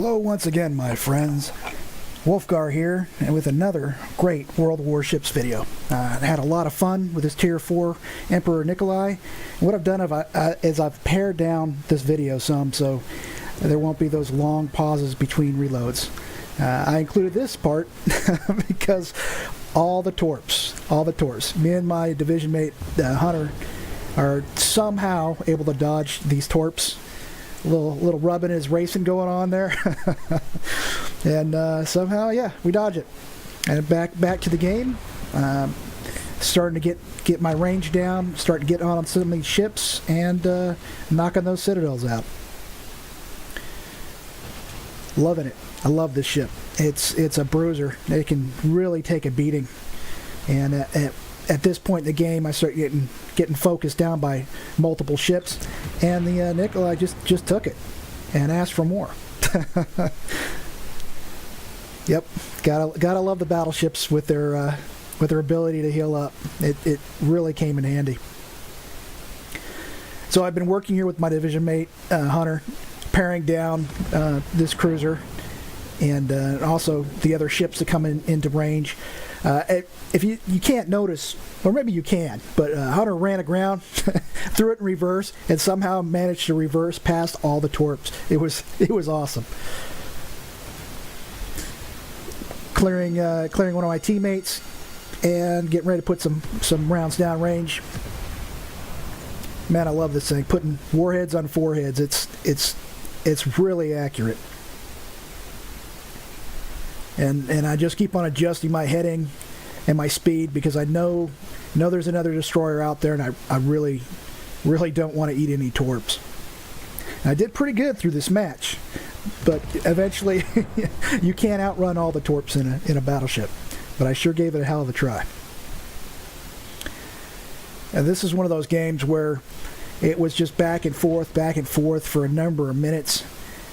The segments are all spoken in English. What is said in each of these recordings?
Hello once again, my friends. Wolfgar here, and with another great World of Warships video. I had a lot of fun with this Tier 4 Emperor Nikolai. And what I've done is I've pared down this video some, so there won't be those long pauses between reloads. I included this part because all the torps, me and my division mate Hunter are somehow able to dodge these torps. Little rubbing is racing going on there. And somehow, yeah, we dodge it. And back to the game. Starting to get my range down, starting to get on some of these ships, and knocking those citadels out. Loving it. I love this ship. It's a bruiser. It can really take a beating. And at this point in the game, I start getting focused down by multiple ships, and the Nikolai just took it and asked for more. Yep, gotta love the battleships with their ability to heal up. It really came in handy. So I've been working here with my division mate Hunter, paring down this cruiser, and also the other ships that come into range. If you can't notice, or maybe you can, but Hunter ran aground, threw it in reverse, and somehow managed to reverse past all the torps. It was awesome. Clearing one of my teammates, and getting ready to put some rounds down range. Man, I love this thing. Putting warheads on foreheads. It's really accurate. And I just keep on adjusting my heading and my speed because I know there's another destroyer out there, and I really don't want to eat any torps. And I did pretty good through this match, but eventually you can't outrun all the torps in a battleship. But I sure gave it a hell of a try. And this is one of those games where it was just back and forth for a number of minutes,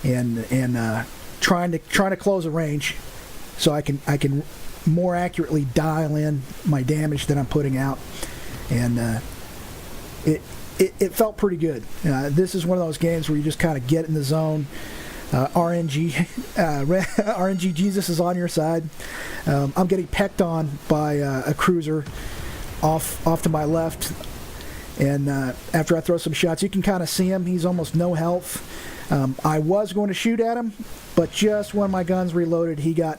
and trying to close a range so I can more accurately dial in my damage that I'm putting out, and it felt pretty good. This is one of those games where you just kind of get in the zone. RNG Jesus is on your side. I'm getting pecked on by a cruiser off to my left, and after I throw some shots, you can kind of see him. He's almost no health. I was going to shoot at him, but just when my guns reloaded, he got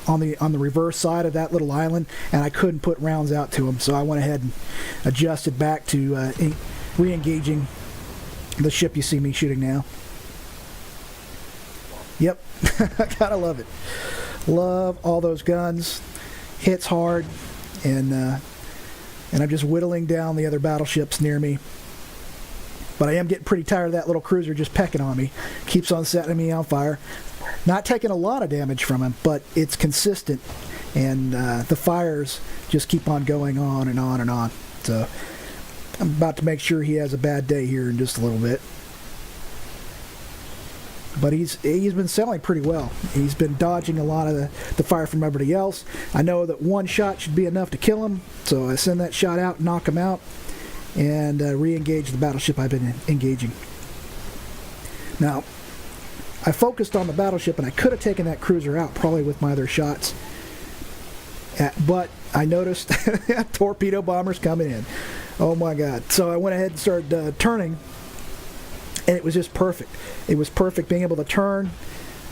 on the reverse side of that little island, and I couldn't put rounds out to him, so I went ahead and adjusted back to re-engaging the ship you see me shooting now. Yep, gotta love it. Love all those guns. Hits hard, and I'm just whittling down the other battleships near me. But I am getting pretty tired of that little cruiser just pecking on me. Keeps on setting me on fire. Not taking a lot of damage from him, but it's consistent, and the fires just keep on going on and on and on. So I'm about to make sure he has a bad day here in just a little bit. But he's been selling pretty well. He's been dodging a lot of the fire from everybody else. I know that one shot should be enough to kill him, so I send that shot out, knock him out, and re-engage the battleship I've been engaging. Now, I focused on the battleship, and I could have taken that cruiser out probably with my other shots. But I noticed torpedo bombers coming in. Oh my God. So I went ahead and started turning, and it was just perfect. It was perfect being able to turn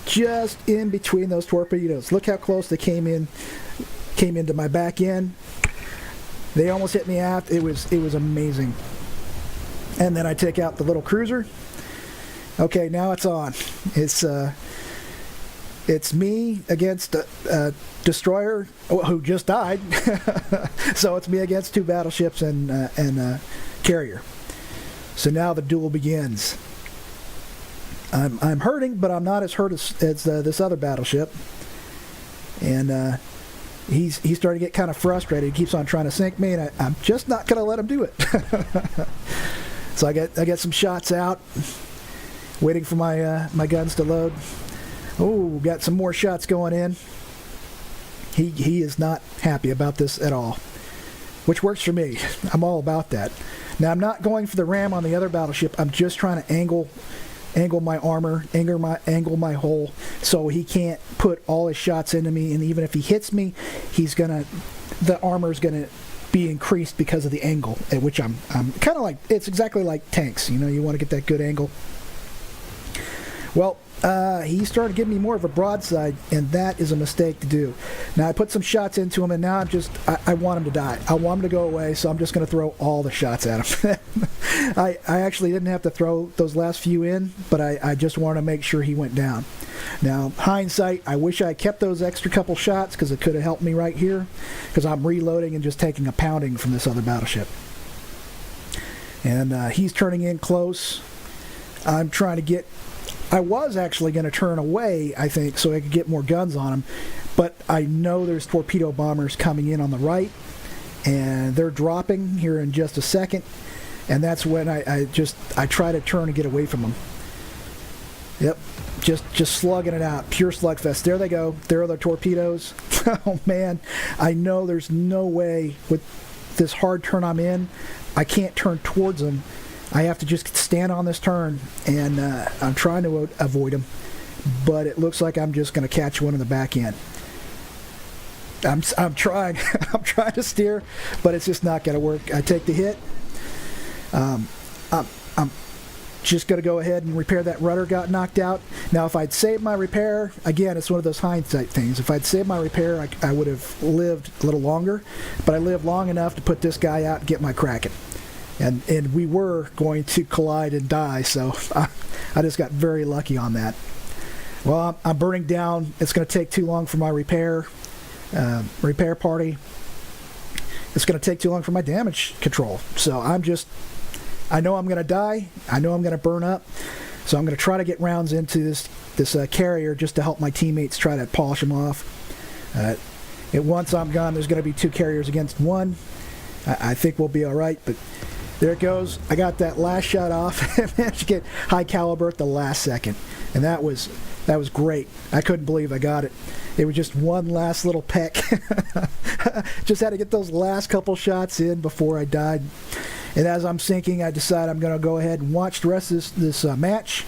just in between those torpedoes. Look how close they came into my back end. They almost hit me aft. It was amazing. And then I take out the little cruiser. Okay, now it's on. It's me against a destroyer who just died. So it's me against two battleships and a carrier. So now the duel begins. I'm hurting, but I'm not as hurt as this other battleship. And he's starting to get kind of frustrated. He keeps on trying to sink me, and I'm just not going to let him do it. So I get some shots out, waiting for my guns to load. Oh, got some more shots going in. He is not happy about this at all, which works for me. I'm all about that. Now, I'm not going for the ram on the other battleship. I'm just trying to angle angle my armor, angle my hull, so he can't put all his shots into me. And even if he hits me, the armor's gonna be increased because of the angle at which I'm kind of like, it's exactly like tanks. You know, you want to get that good angle. Well, he started giving me more of a broadside, and that is a mistake to do. Now, I put some shots into him, and now I want him to die. I want him to go away, so I'm just going to throw all the shots at him. I actually didn't have to throw those last few in, but I just wanted to make sure he went down. Now, hindsight, I wish I kept those extra couple shots, because it could have helped me right here, because I'm reloading and just taking a pounding from this other battleship. And he's turning in close. I'm trying to get... I was actually going to turn away, I think, so I could get more guns on him, but I know there's torpedo bombers coming in on the right, and they're dropping here in just a second, and that's when I try to turn and get away from them. Yep, just slugging it out, pure slugfest. There they go. There are the torpedoes. Oh man, I know there's no way with this hard turn I'm in, I can't turn towards them. I have to just stand on this turn, and I'm trying to avoid them, but it looks like I'm just going to catch one in the back end. I'm trying. I'm trying to steer, but it's just not going to work. I take the hit. I'm just going to go ahead and repair that rudder got knocked out. Now, if I'd saved my repair, again, it's one of those hindsight things. If I'd saved my repair, I would have lived a little longer, but I lived long enough to put this guy out and get my Kraken. And we were going to collide and die, so I just got very lucky on that. Well, I'm burning down. It's going to take too long for my repair party. It's going to take too long for my damage control. So I know I'm going to die. I know I'm going to burn up. So I'm going to try to get rounds into this carrier just to help my teammates try to polish them off. Once I'm gone, there's going to be 2 carriers against 1. I think we'll be all right, but there it goes. I got that last shot off. I managed to get high caliber at the last second, and that was great. I couldn't believe I got it. It was just one last little peck. Just had to get those last couple shots in before I died. And as I'm sinking, I decided I'm going to go ahead and watch the rest of this match.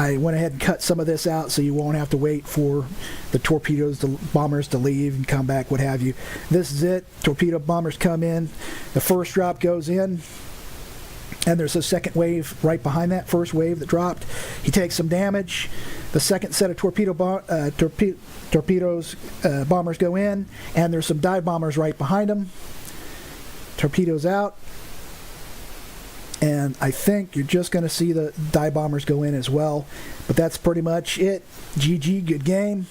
I went ahead and cut some of this out so you won't have to wait for the bombers to leave and come back, what have you. This is it. Torpedo bombers come in. The first drop goes in, and there's a second wave right behind that first wave that dropped. He takes some damage. The second set of bombers go in, and there's some dive bombers right behind them. Torpedoes out. And I think you're just going to see the dive bombers go in as well. But that's pretty much it. GG, good game.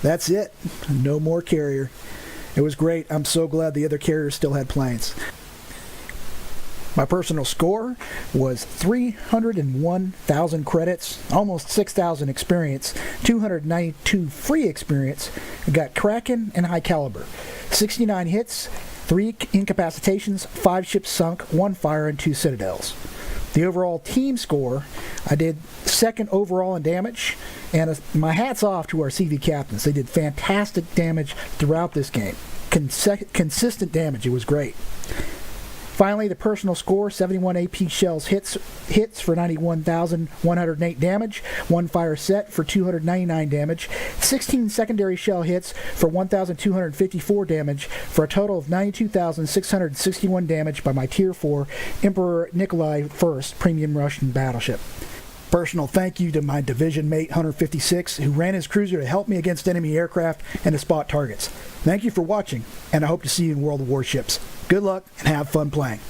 That's it. No more carrier. It was great. I'm so glad the other carriers still had planes. My personal score was 301,000 credits, almost 6,000 experience, 292 free experience. I got Kraken and High Caliber. 69 hits, 3 incapacitations, 5 ships sunk, 1 fire, and 2 citadels. The overall team score, I did 2nd overall in damage, and my hat's off to our CV captains. They did fantastic damage throughout this game. Consistent damage. It was great. Finally, the personal score, 71 AP shells hits for 91,108 damage, 1 fire set for 299 damage, 16 secondary shell hits for 1,254 damage, for a total of 92,661 damage by my Tier 4 Imperator Nikolai I premium Russian battleship. Personal thank you to my division mate Hunter 56, who ran his cruiser to help me against enemy aircraft and to spot targets. Thank you for watching, and I hope to see you in World of Warships. Good luck and have fun playing.